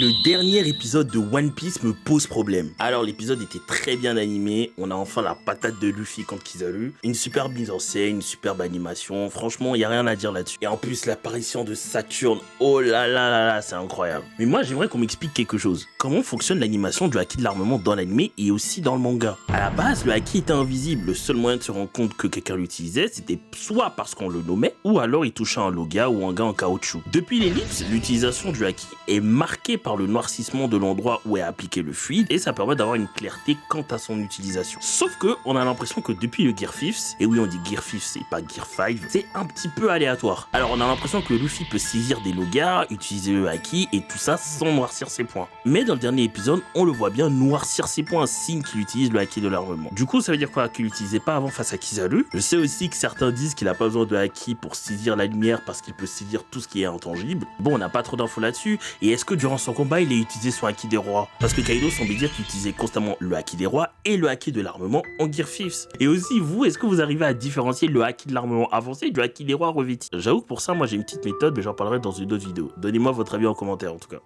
Le dernier épisode de One Piece me pose problème. Alors l'épisode était très bien animé, on a enfin la patate de Luffy contre Kizaru, une superbe mise en scène, une superbe animation, franchement il y a rien à dire là-dessus. Et en plus l'apparition de Saturne, oh là là là là, c'est incroyable. Mais moi j'aimerais qu'on m'explique quelque chose. Comment fonctionne l'animation du haki de l'armement dans l'anime et aussi dans le manga? À la base le haki était invisible, le seul moyen de se rendre compte que quelqu'un l'utilisait c'était soit parce qu'on le nommait, ou alors il touchait un loga ou un gars en caoutchouc. Depuis l'ellipse, l'utilisation du haki est marquée par le noircissement de l'endroit où est appliqué le fluide et ça permet d'avoir une clarté quant à son utilisation. Sauf que on a l'impression que depuis le Gear 5, et oui on dit Gear 5 c'est pas Gear 5, c'est un petit peu aléatoire. Alors on a l'impression que Luffy peut saisir des logas, utiliser le haki et tout ça sans noircir ses points. Mais dans le dernier épisode, on le voit bien noircir ses points, signe qu'il utilise le haki de l'armement. Du coup ça veut dire quoi? Qu'il l'utilisait pas avant face à Kizaru. Je sais aussi que certains disent qu'il a pas besoin de haki pour saisir la lumière parce qu'il peut saisir tout ce qui est intangible. Bon on n'a pas trop d'infos là-dessus. Et est-ce que durant son combat il a utilisé son haki des rois? Parce que Kaido semble dire qu'il utilisait constamment le haki des rois et le haki de l'armement en Gear 5. Et aussi vous, est-ce que vous arrivez à différencier le haki de l'armement avancé du haki des rois revêti? J'avoue que pour ça moi j'ai une petite méthode mais j'en parlerai dans une autre vidéo. Donnez-moi votre avis en commentaire en tout cas.